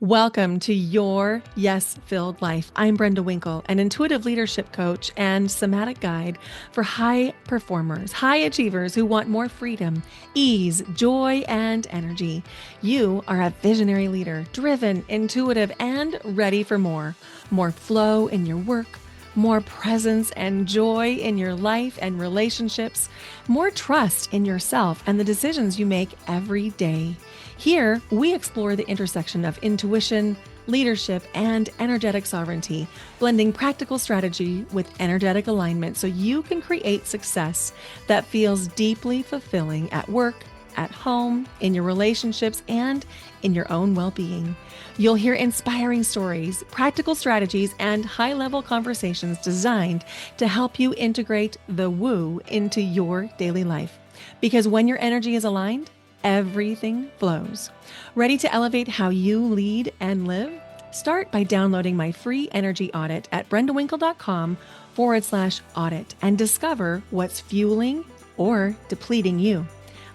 Welcome to Your Yes-Filled Life. I'm Brenda Winkle, an intuitive leadership coach and somatic guide for high performers, high achievers who want more freedom, ease, joy, and energy. You are a visionary leader, driven, intuitive, and ready for more. More flow in your work, more presence and joy in your life and relationships, more trust in yourself and the decisions you make every day. Here, we explore the intersection of intuition, leadership, and energetic sovereignty, blending practical strategy with energetic alignment so you can create success that feels deeply fulfilling at work, at home, in your relationships, and in your own well-being. You'll hear inspiring stories, practical strategies, and high-level conversations designed to help you integrate the woo into your daily life. Because when your energy is aligned, everything flows. Ready to elevate how you lead and live? Start by downloading my free energy audit at brendawinkle.com/audit and discover what's fueling or depleting you.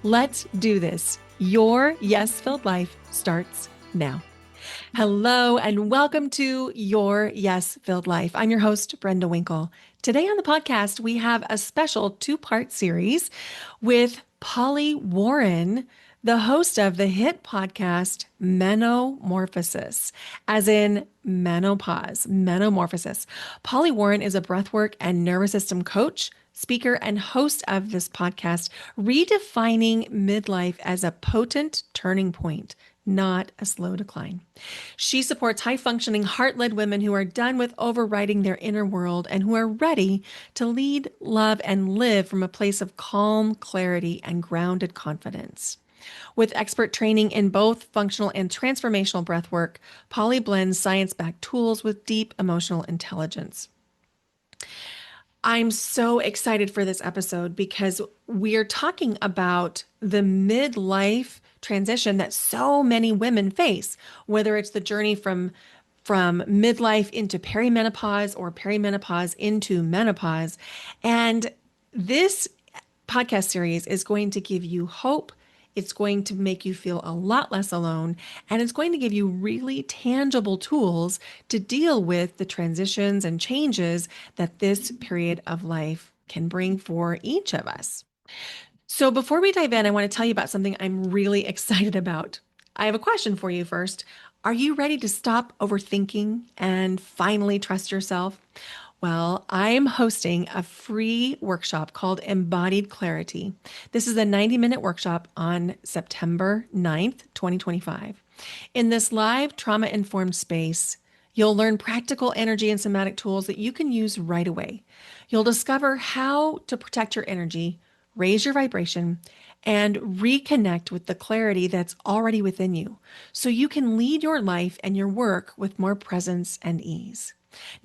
Let's do this. Your yes-filled life starts now. Hello, and welcome to Your Yes-Filled Life. I'm your host, Brenda Winkle. Today on the podcast, we have a special two-part series with Polly Warren, the host of the hit podcast Menomorphosis, as in menopause, Menomorphosis. Polly Warren is a breathwork and nervous system coach, speaker, and host of this podcast, redefining midlife as a potent turning point, not a slow decline. She supports high-functioning, heart-led women who are done with overriding their inner world and who are ready to lead, love, and live from a place of calm, clarity, and grounded confidence. With expert training in both functional and transformational breathwork, Polly blends science-backed tools with deep emotional intelligence. I'm so excited for this episode because we are talking about the midlife transition that so many women face, whether it's the journey from midlife into perimenopause or perimenopause into menopause. And this podcast series is going to give you hope. It's going to make you feel a lot less alone, and it's going to give you really tangible tools to deal with the transitions and changes that this period of life can bring for each of us. So before we dive in, I want to tell you about something I'm really excited about. I have a question for you first. Are you ready to stop overthinking and finally trust yourself? Well, I'm hosting a free workshop called Embodied Clarity. This is a 90-minute workshop on September 9th, 2025. In this live trauma-informed space, you'll learn practical energy and somatic tools that you can use right away. You'll discover how to protect your energy, raise your vibration, and reconnect with the clarity that's already within you so you can lead your life and your work with more presence and ease.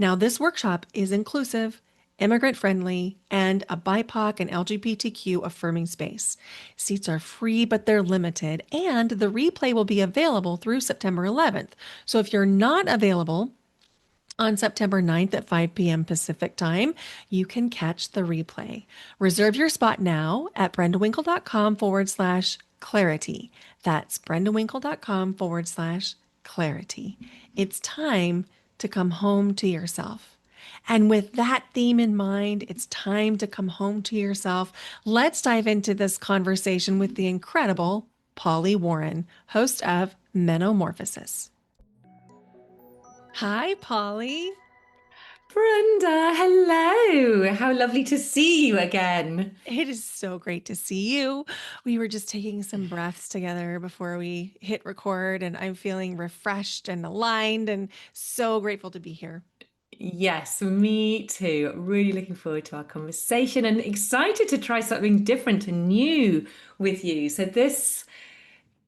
Now, this workshop is inclusive, immigrant-friendly, and a BIPOC and LGBTQ affirming space. Seats are free, but they're limited, and the replay will be available through September 11th. So if you're not available on September 9th at 5 p.m. Pacific time, you can catch the replay. Reserve your spot now at brendawinkle.com/clarity. That's brendawinkle.com/clarity. It's time to come home to yourself. And with that theme in mind, it's time to come home to yourself. Let's dive into this conversation with the incredible Polly Warren, host of Menomorphosis. Hi, Polly. Brenda, hello. How lovely to see you again. It is so great to see you. We were just taking some breaths together before we hit record, and I'm feeling refreshed and aligned and so grateful to be here. Yes, me too. Really looking forward to our conversation and excited to try something different and new with you. So, this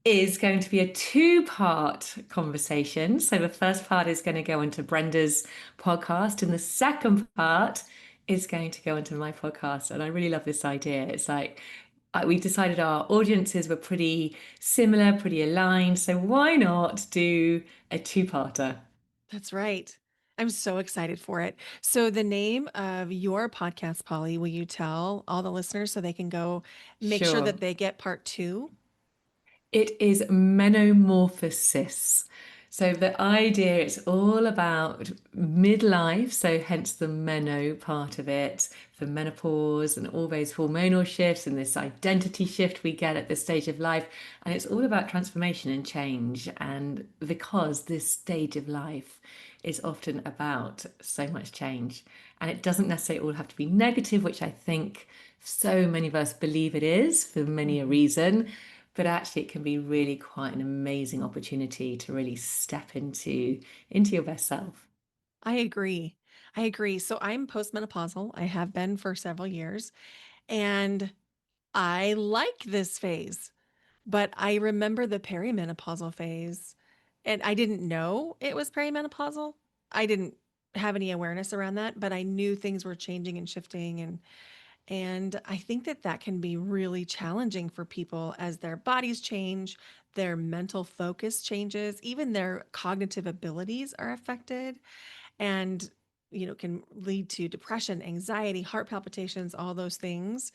is going to be a two-part conversation. So, the first part is going to go into Brenda's podcast, and the second part is going to go into my podcast. And I really love this idea. It's like we decided our audiences were pretty similar, pretty aligned. So, why not do a two-parter? That's right. I'm so excited for it. So, the name of your podcast, Polly, will you tell all the listeners so they can go make sure Sure. that they get part two? It is Menomorphosis. So the idea is all about midlife, so hence the meno part of it, for menopause and all those hormonal shifts and this identity shift we get at this stage of life. And it's all about transformation and change. And because this stage of life is often about so much change, and it doesn't necessarily all have to be negative, which I think so many of us believe it is for many a Mhm. reason. But actually, it can be really quite an amazing opportunity to really step into your best self. I agree. I agree. So I'm postmenopausal. I have been for several years, and I like this phase. But I remember the perimenopausal phase, and I didn't know it was perimenopausal. I didn't have any awareness around that, but I knew things were changing and shifting, and I think that that can be really challenging for people as their bodies change, their mental focus changes, even their cognitive abilities are affected, and can lead to depression, anxiety, heart palpitations, all those things.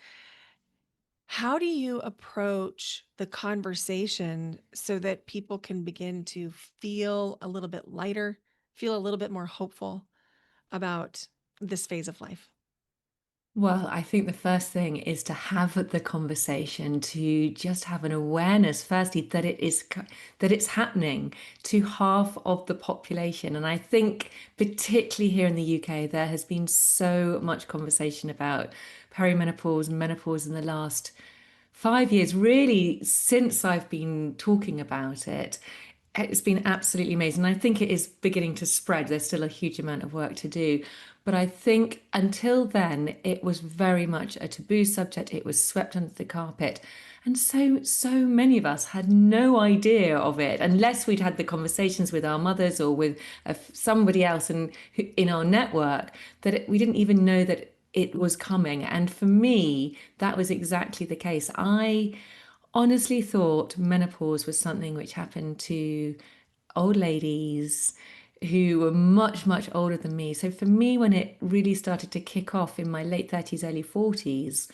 How do you approach the conversation so that people can begin to feel a little bit lighter, feel a little bit more hopeful about this phase of life? Well, I think the first thing is to have the conversation, to just have an awareness, firstly, that that it's happening to half of the population. And I think, particularly here in the UK, there has been so much conversation about perimenopause and menopause in the last 5 years, really, since I've been talking about it. It's been absolutely amazing. I think it is beginning to spread. There's still a huge amount of work to do. But I think until then, it was very much a taboo subject. It was swept under the carpet. And so many of us had no idea of it unless we'd had the conversations with our mothers or with somebody else in our network we didn't even know that it was coming. And for me, that was exactly the case. I honestly thought menopause was something which happened to old ladies who were much older than me. So for me, when it really started to kick off in my late 30s, early 40s,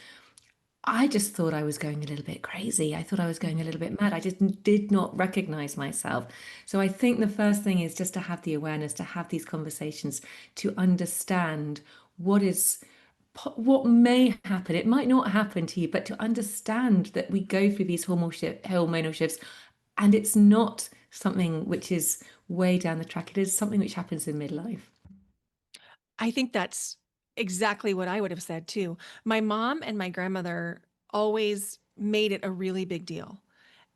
I just thought I was going a little bit crazy. I thought I was going a little bit mad. I just did not recognize myself. So I think the first thing is just to have the awareness, to have these conversations, to understand what is what may happen. It might not happen to you, but to understand that we go through these hormonal shifts, and it's not something which is way down the track. It is something which happens in midlife. I think that's exactly what I would have said too. My mom and my grandmother always made it a really big deal.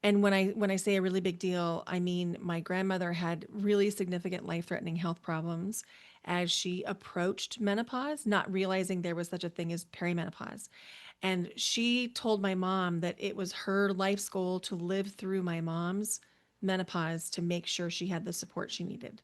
And when I say a really big deal, I mean my grandmother had really significant life-threatening health problems as she approached menopause, not realizing there was such a thing as perimenopause. And she told my mom that it was her life's goal to live through my mom's menopause to make sure she had the support she needed.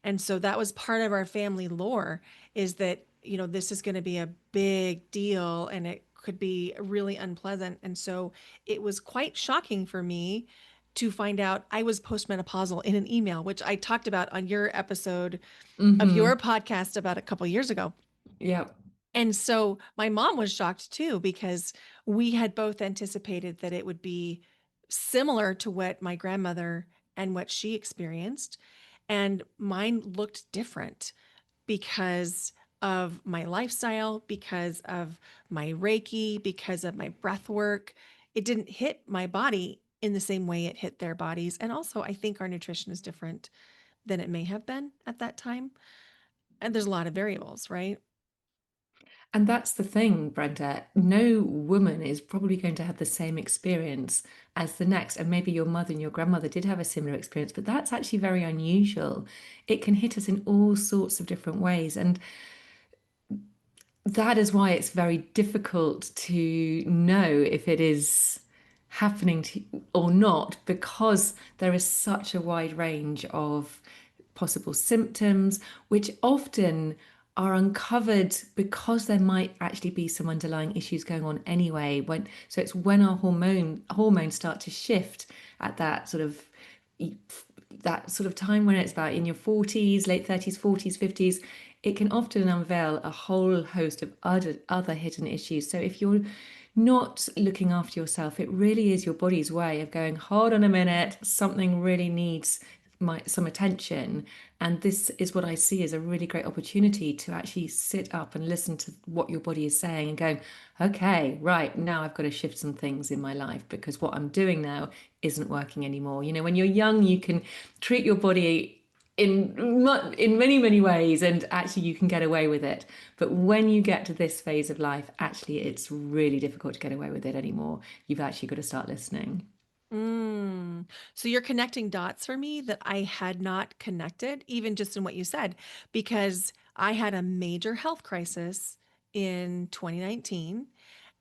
And so that was part of our family lore, is that, this is going to be a big deal and it could be really unpleasant. And so it was quite shocking for me to find out I was postmenopausal in an email, which I talked about on your episode of Hmm. your podcast about a couple years ago. Yeah. And so my mom was shocked too, because we had both anticipated that it would be similar to what my grandmother and what she experienced. And mine looked different because of my lifestyle, because of my Reiki, because of my breath work. It didn't hit my body in the same way it hit their bodies. And also, I think our nutrition is different than it may have been at that time. And there's a lot of variables, right? And that's the thing, Brenda. No woman is probably going to have the same experience as the next. And maybe your mother and your grandmother did have a similar experience, but that's actually very unusual. It can hit us in all sorts of different ways. And that is why it's very difficult to know if it is happening to or not, because there is such a wide range of possible symptoms, which often are uncovered because there might actually be some underlying issues going on anyway. It's when our hormones start to shift at that sort of time when it's about in your 40s, late 30s, 40s, 50s, it can often unveil a whole host of other hidden issues. So if you're not looking after yourself, it really is your body's way of going, hold on a minute, something really needs my some attention. And this is what I see as a really great opportunity to actually sit up and listen to what your body is saying and go, okay, right, now I've got to shift some things in my life because what I'm doing now isn't working anymore. You know, when you're young, you can treat your body in many many ways, and actually you can get away with it. But when you get to this phase of life, actually it's really difficult to get away with it anymore. You've actually got to start listening. Mm. So you're connecting dots for me that I had not connected, even just in what you said, because I had a major health crisis in 2019.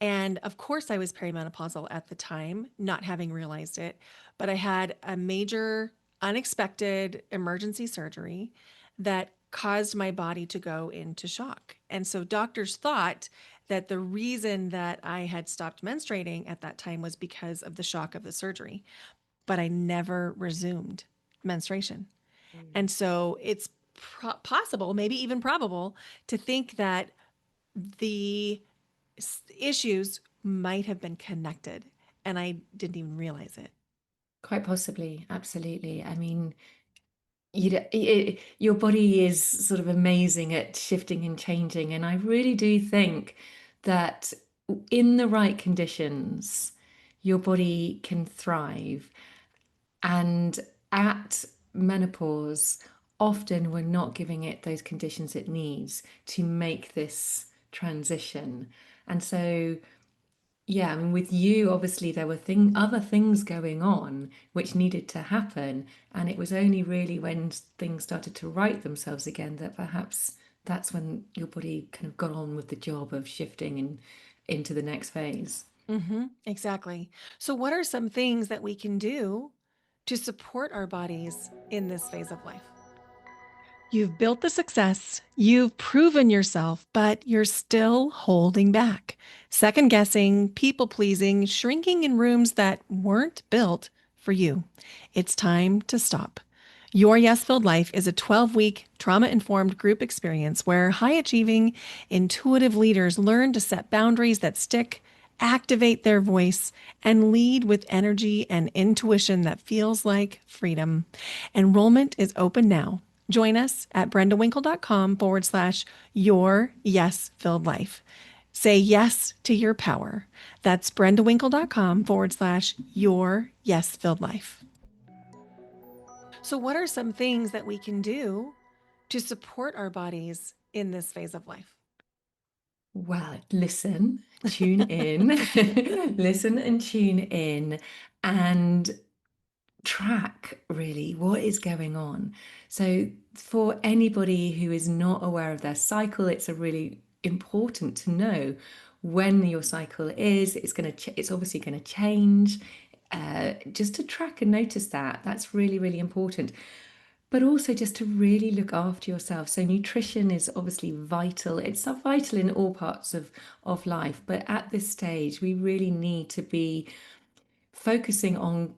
And of course, I was perimenopausal at the time, not having realized it, but I had a major unexpected emergency surgery that caused my body to go into shock. And so doctors thought that the reason that I had stopped menstruating at that time was because of the shock of the surgery, but I never resumed menstruation. And so it's possible, maybe even probable, to think that the issues might have been connected and I didn't even realize it. Quite possibly, absolutely. I mean, your body is sort of amazing at shifting and changing, and I really do think that in the right conditions, your body can thrive. And at menopause, often we're not giving it those conditions it needs to make this transition. And so, yeah, I mean, with you, obviously, there were other things going on which needed to happen. And it was only really when things started to right themselves again that perhaps that's when your body kind of got on with the job of shifting and into the next phase. Exactly. So, what are some things that we can do to support our bodies in this phase of life? You've built the success, you've proven yourself, but you're still holding back, second guessing, people pleasing, shrinking in rooms that weren't built for you. It's time to stop. Your Yes Filled Life is a 12-week trauma informed group experience where high achieving, intuitive leaders learn to set boundaries that stick, activate their voice, and lead with energy and intuition that feels like freedom. Enrollment is open now. Join us at brendawinkle.com/, your yes filled life. Say yes to your power. That's brendawinkle.com/, your yes filled life. So, what are some things that we can do to support our bodies in this phase of life? Well, listen, tune in, listen and tune in, and track really what is going on. So, for anybody who is not aware of their cycle, it's a really important to know when your cycle is. It's obviously going to change. Just to track and notice that, that's really, really important. But also just to really look after yourself. So nutrition is obviously vital. It's vital in all parts of life, but at this stage, we really need to be focusing on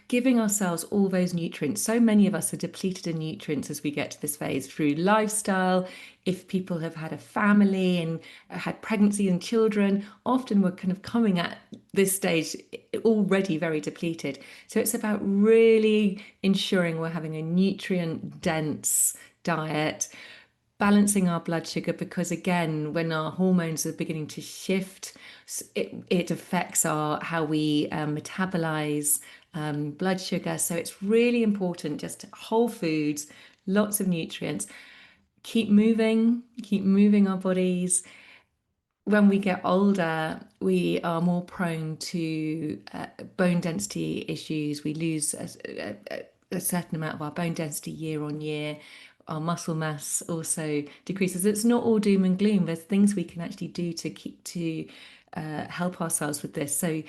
giving ourselves all those nutrients. So many of us are depleted in nutrients as we get to this phase through lifestyle. If people have had a family and had pregnancy and children, often we're kind of coming at this stage already very depleted. So it's about really ensuring we're having a nutrient dense diet, balancing our blood sugar, because again, when our hormones are beginning to shift, it affects our how we metabolize blood sugar. So it's really important, just whole foods, lots of nutrients, keep moving our bodies. When we get older, we are more prone to bone density issues. We lose a certain amount of our bone density year on year. Our muscle mass also decreases. It's not all doom and gloom. There's things we can actually do to keep to help ourselves with this. So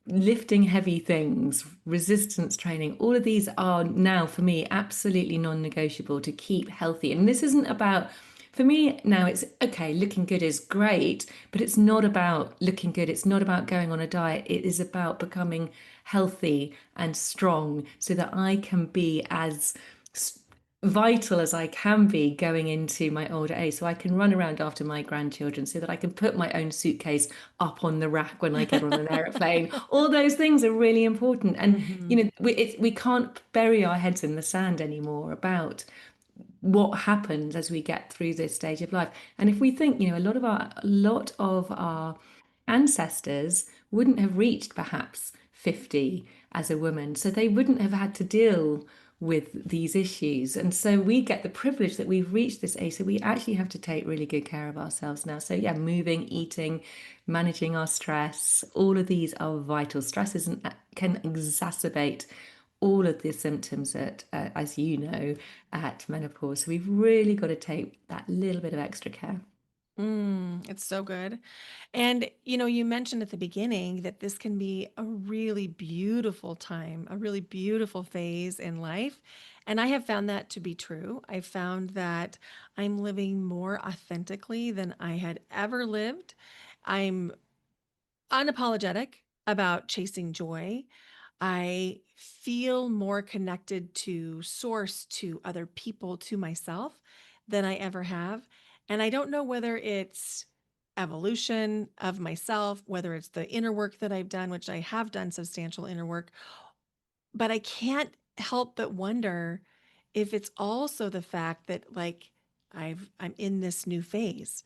lifting heavy things, resistance training, all of these are now for me absolutely non-negotiable to keep healthy. And this isn't about, for me now, it's okay, looking good is great, but it's not about looking good. It's not about going on a diet. It is about becoming healthy and strong so that I can be as vital as I can be going into my older age, so I can run around after my grandchildren, so that I can put my own suitcase up on the rack when I get on an aeroplane. All those things are really important, and Hmm. you know, we can't bury our heads in the sand anymore about what happens as we get through this stage of life. And if we think, you know, a lot of our ancestors wouldn't have reached perhaps 50 as a woman, so they wouldn't have had to deal with these issues. And so we get the privilege that we've reached this age, so we actually have to take really good care of ourselves now. So yeah, moving, eating, managing our stress, all of these are vital. Stress isn't, can exacerbate all of the symptoms that, as you know, at menopause. So we've really got to take that little bit of extra care. It's so good. And you mentioned at the beginning that this can be a really beautiful time, a really beautiful phase in life. And I have found that to be true. I found that I'm living more authentically than I had ever lived. I'm unapologetic about chasing joy. I feel more connected to source, to other people, to myself than I ever have. And I don't know whether it's evolution of myself, whether it's the inner work that I've done, which I have done substantial inner work, but I can't help but wonder if it's also the fact that like I'm in this new phase.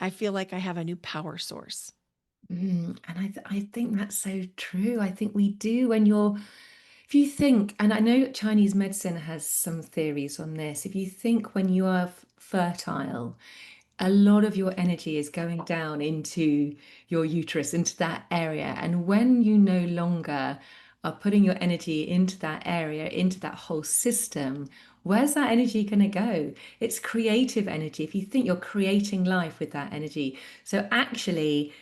I feel like I have a new power source. And I think that's so true. I think we do when you're, if you think, and I know Chinese medicine has some theories on this, if you think when you are fertile, a lot of your energy is going down into your uterus, into that area. And when you no longer are putting your energy into that area, into that whole system, where's that energy going to go? It's creative energy. If you think you're creating life with that energy. So actually,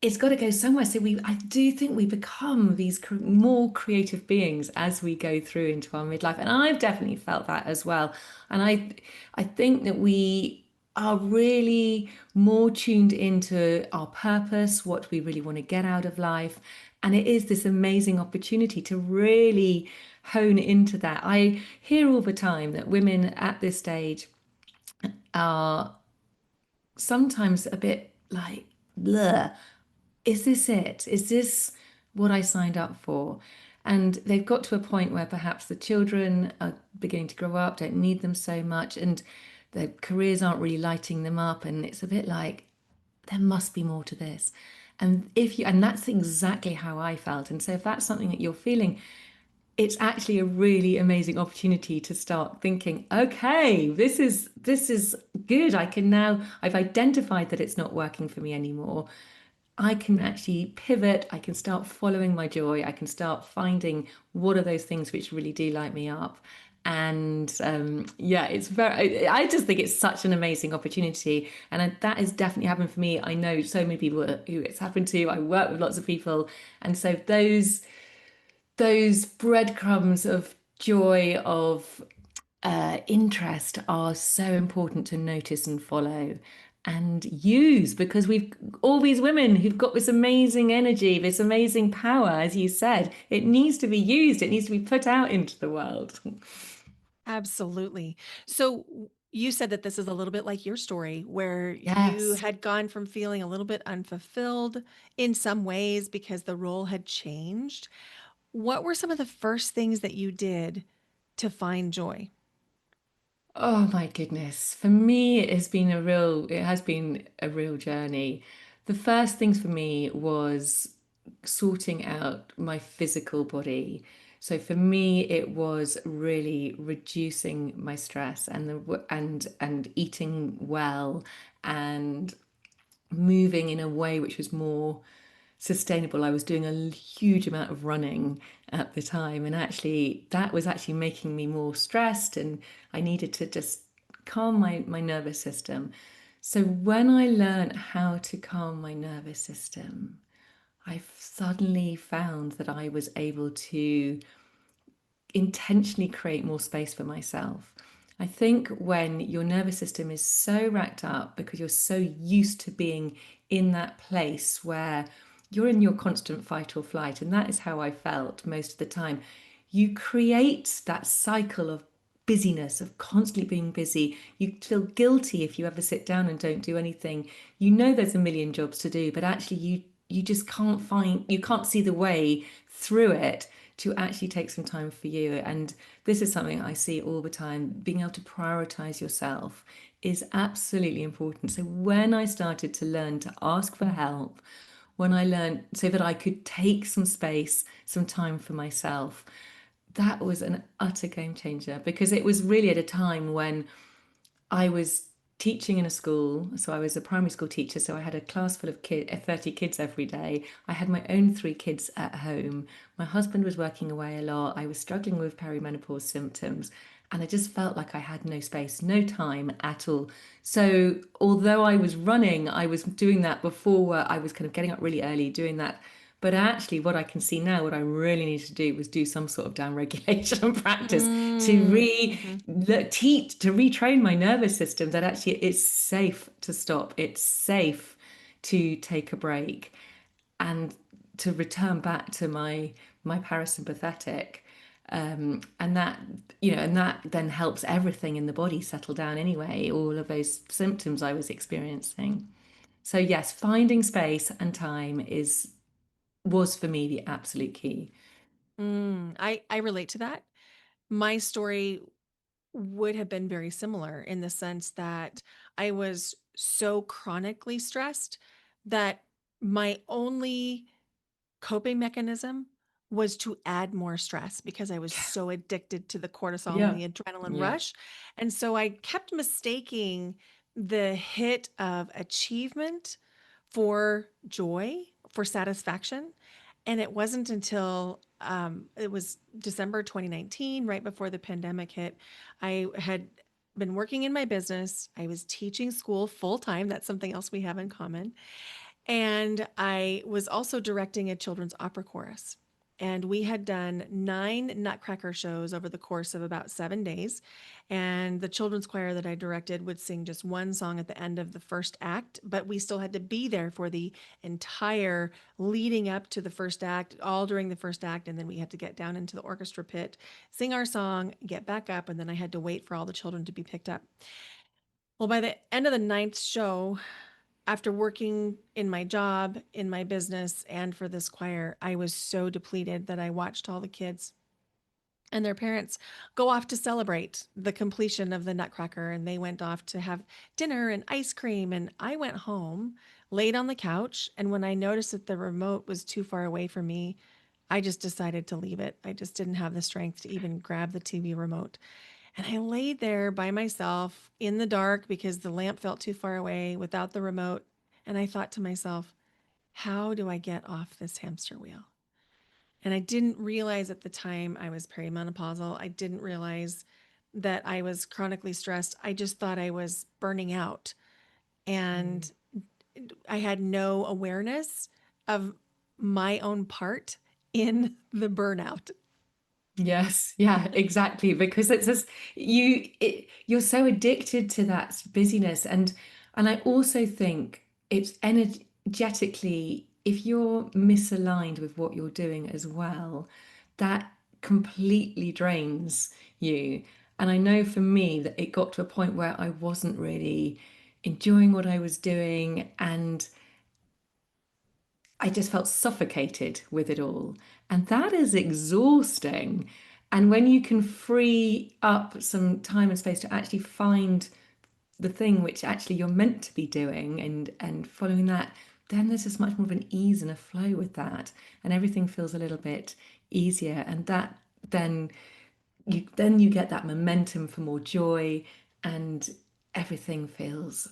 it's got to go somewhere. So I do think we become these more creative beings as we go through into our midlife, and I've definitely felt that as well. And I think that we are really more tuned into our purpose, what we really want to get out of life, and it is this amazing opportunity to really hone into that. I hear all the time that women at this stage are sometimes a bit like, bleh, is this it? Is this what I signed up for? And they've got to a point where perhaps the children are beginning to grow up, don't need them so much, and their careers aren't really lighting them up. And it's a bit like, there must be more to this. And that's exactly how I felt. And so if that's something that you're feeling, it's actually a really amazing opportunity to start thinking, okay, this is good. I've identified that it's not working for me anymore. I can actually pivot. I can start following my joy. I can start finding what are those things which really do light me up. And yeah, it's very, I just think it's such an amazing opportunity. And that has definitely happened for me. I know so many people who it's happened to. I work with lots of people. And so those breadcrumbs of joy, of interest are so important to notice and follow and use, because we've all these women who've got this amazing energy, this amazing power, as you said, it needs to be used, it needs to be put out into the world. Absolutely. So you said that this is a little bit like your story, where you Yes. had gone from feeling a little bit unfulfilled in some ways because the role had changed. What were some of the first things that you did to find joy? Oh my goodness. For me, it has been a real journey. The first things for me was sorting out my physical body. So for me, it was really reducing my stress and eating well and moving in a way which was more sustainable. I was doing a huge amount of running at the time, and actually, that was actually making me more stressed, and I needed to just calm my nervous system. So, when I learned how to calm my nervous system, I suddenly found that I was able to intentionally create more space for myself. I think when your nervous system is so racked up because you're so used to being in that place where you're in your constant fight or flight, and that is how I felt most of the time, you create that cycle of busyness of constantly being busy. You feel guilty if you ever sit down and don't do anything. You know there's a million jobs to do, but actually you just you can't see the way through it to actually take some time for you. And this is something I see all the time. Being able to prioritize yourself is absolutely important. So when I started to learn to ask for help, when I learned so that I could take some space, some time for myself, that was an utter game changer because it was really at a time when I was teaching in a school. So I was a primary school teacher. So I had a class full of 30 kids every day. I had my own three kids at home. My husband was working away a lot. I was struggling with perimenopause symptoms. And I just felt like I had no space, no time at all. So although I was running, I was doing that before work. I was kind of getting up really early, doing that. But actually, what I can see now, what I really needed to do was do some sort of down regulation practice to Mm-hmm. teach, to retrain my nervous system that actually it's safe to stop. It's safe to take a break and to return back to my parasympathetic. And that, and that then helps everything in the body settle down anyway, all of those symptoms I was experiencing. So yes, finding space and time was for me the absolute key. I relate to that. My story would have been very similar in the sense that I was so chronically stressed that my only coping mechanism was to add more stress because I was so addicted to the cortisol and Yeah. the adrenaline Yeah. rush. And so I kept mistaking the hit of achievement for joy, for satisfaction. And it wasn't until it was December 2019, right before the pandemic hit. I had been working in my business. I was teaching school full time. That's something else we have in common. And I was also directing a children's opera chorus. And we had done 9 Nutcracker shows over the course of about 7 days. And the children's choir that I directed would sing just one song at the end of the first act, but we still had to be there for the entire leading up to the first act, all during the first act. And then we had to get down into the orchestra pit, sing our song, get back up, and then I had to wait for all the children to be picked up. Well, by the end of the ninth show, after working in my job, in my business, and for this choir, I was so depleted that I watched all the kids and their parents go off to celebrate the completion of the Nutcracker. And they went off to have dinner and ice cream. And I went home, laid on the couch. And when I noticed that the remote was too far away from me, I just decided to leave it. I just didn't have the strength to even grab the TV remote. And I laid there by myself in the dark because the lamp felt too far away without the remote. And I thought to myself, how do I get off this hamster wheel? And I didn't realize at the time I was perimenopausal. I didn't realize that I was chronically stressed. I just thought I was burning out. Mm. And I had no awareness of my own part in the burnout. Yes, yeah, exactly. Because it's just you're so addicted to that busyness, and I also think it's energetically, if you're misaligned with what you're doing as well, that completely drains you. And I know for me that it got to a point where I wasn't really enjoying what I was doing, and I just felt suffocated with it all. And that is exhausting. And when you can free up some time and space to actually find the thing which actually you're meant to be doing and following that, then there's just much more of an ease and a flow with that. And everything feels a little bit easier. And that then you get that momentum for more joy, and everything feels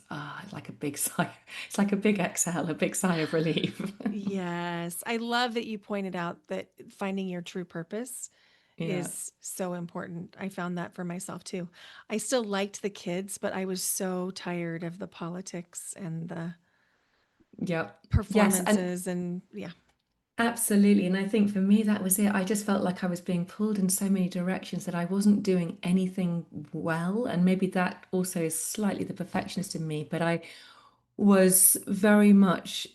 like a big sigh. It's like a big exhale, a big sigh of relief. Yes. I love that you pointed out that finding your true purpose Yeah. is so important. I found that for myself too. I still liked the kids, but I was so tired of the politics and the Yeah. Yes, and performances and yeah. absolutely. And I think for me, that was it. I just felt like I was being pulled in so many directions that I wasn't doing anything well. And maybe that also is slightly the perfectionist in me, but I was very much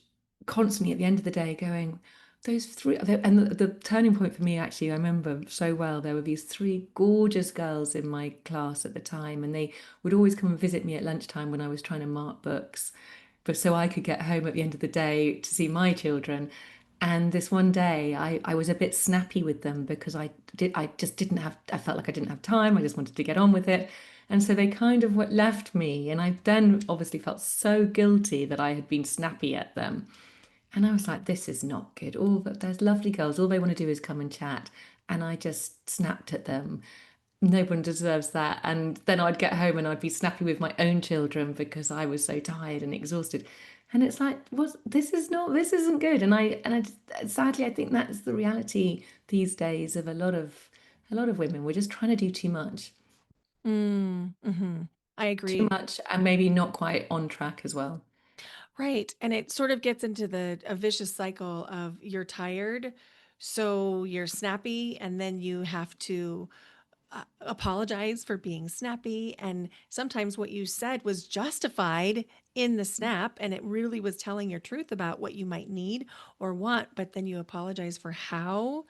constantly at the end of the day going, those three, and the turning point for me, actually, I remember so well. There were these three gorgeous girls in my class at the time, and they would always come and visit me at lunchtime when I was trying to mark books, but so I could get home at the end of the day to see my children. And this one day, I was a bit snappy with them because I just didn't have, I felt like I didn't have time. I just wanted to get on with it. And so they kind of left me. And I then obviously felt so guilty that I had been snappy at them. And I was like, this is not good. All that there's lovely girls, all they want to do is come and chat. And I just snapped at them. No one deserves that. And then I'd get home and I'd be snappy with my own children because I was so tired and exhausted. And it's like, this isn't good. Sadly, I think that's the reality these days of a lot of women. We're just trying to do too much, I too agree. much, and maybe not quite on track as well. Right. And it sort of gets into a vicious cycle of you're tired, so you're snappy, and then you have to apologize for being snappy. And sometimes what you said was justified in the snap, and it really was telling your truth about what you might need or want, but then you apologize for how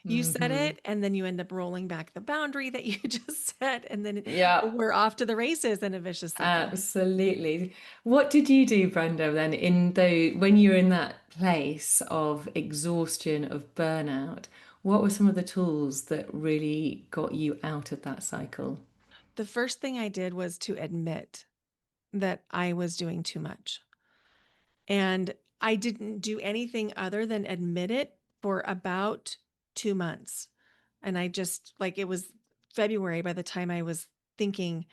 you said Hmm. it, and then you end up rolling back the boundary that you just set, and then Yeah. we're off to the races in a vicious cycle. Absolutely. What did you do, Brenda, then in when you were in that place of exhaustion, of burnout? What were some of the tools that really got you out of that cycle? The first thing I did was to admit that I was doing too much. And I didn't do anything other than admit it for about 2 months. And I just, like, it was February by the time I was thinking,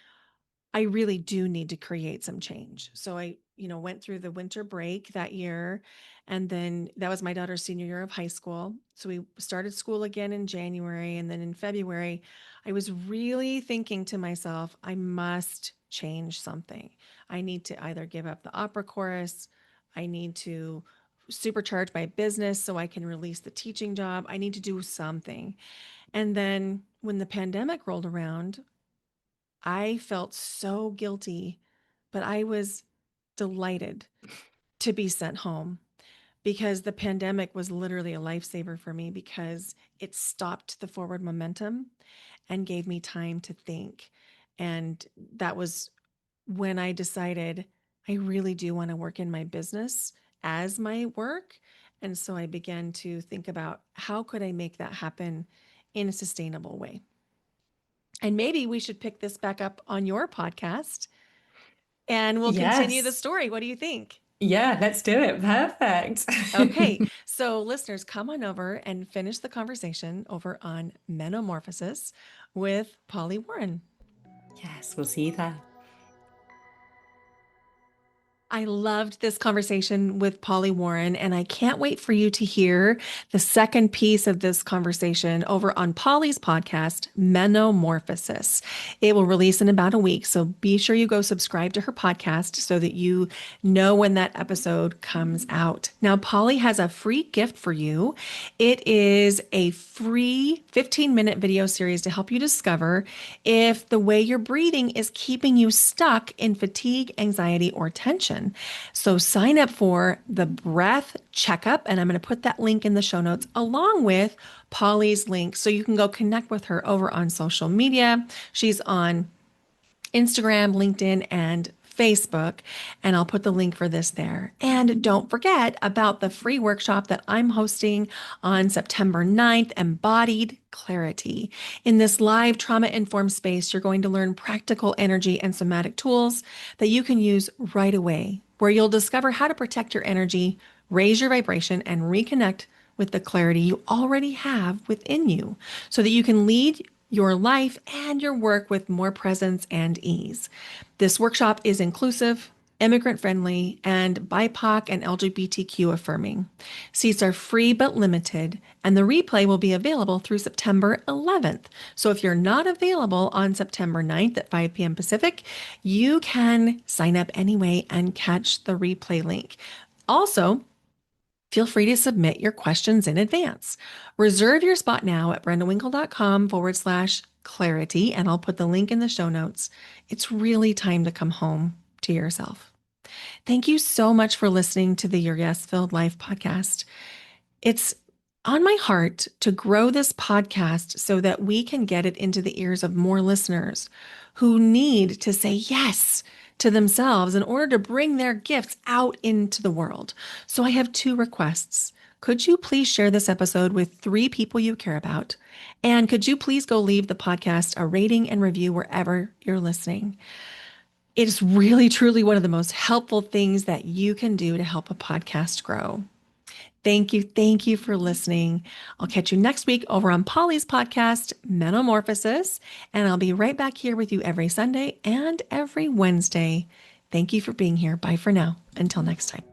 I really do need to create some change. So I, went through the winter break that year. And then that was my daughter's senior year of high school. So we started school again in January. And then in February, I was really thinking to myself, I must change something. I need to either give up the opera chorus, I need to supercharge my business so I can release the teaching job. I need to do something. And then when the pandemic rolled around, I felt so guilty, but I was delighted to be sent home because the pandemic was literally a lifesaver for me because it stopped the forward momentum and gave me time to think. And that was when I decided I really do want to work in my business as my work. And so I began to think about how could I make that happen in a sustainable way. And maybe we should pick this back up on your podcast and we'll continue the Yes. story. What do you think? Yeah, let's do it. Perfect. Okay, so listeners, come on over and finish the conversation over on Menomorphosis with Polly Warren. Yes, we'll see you there. I loved this conversation with Polly Warren, and I can't wait for you to hear the second piece of this conversation over on Polly's podcast, Menomorphosis. It will release in about a week, so be sure you go subscribe to her podcast so that you know when that episode comes out. Now, Polly has a free gift for you. It is a free 15-minute video series to help you discover if the way you're breathing is keeping you stuck in fatigue, anxiety, or tension. So sign up for the breath checkup, and I'm going to put that link in the show notes along with Polly's link so you can go connect with her over on social media. She's on Instagram, LinkedIn, and Facebook, and I'll put the link for this there. And don't forget about the free workshop that I'm hosting on September 9th, Embodied Clarity. In this live trauma-informed space, you're going to learn practical energy and somatic tools that you can use right away, where you'll discover how to protect your energy, raise your vibration, and reconnect with the clarity you already have within you so that you can lead your life and your work with more presence and ease. This workshop is inclusive, immigrant friendly, and BIPOC and LGBTQ affirming. Seats are free but limited, and the replay will be available through September 11th. So if you're not available on September 9th at 5 p.m. Pacific, you can sign up anyway and catch the replay link. Also, feel free to submit your questions in advance. Reserve your spot now at brendawinkle.com/clarity, and I'll put the link in the show notes. It's really time to come home to yourself. Thank you so much for listening to the Your Yes Filled Life podcast. It's on my heart to grow this podcast so that we can get it into the ears of more listeners who need to say yes to themselves in order to bring their gifts out into the world. So I have two requests. Could you please share this episode with 3 people you care about? And could you please go leave the podcast a rating and review wherever you're listening? It is really, truly one of the most helpful things that you can do to help a podcast grow. Thank you. Thank you for listening. I'll catch you next week over on Polly's podcast, Menomorphosis, and I'll be right back here with you every Sunday and every Wednesday. Thank you for being here. Bye for now. Until next time.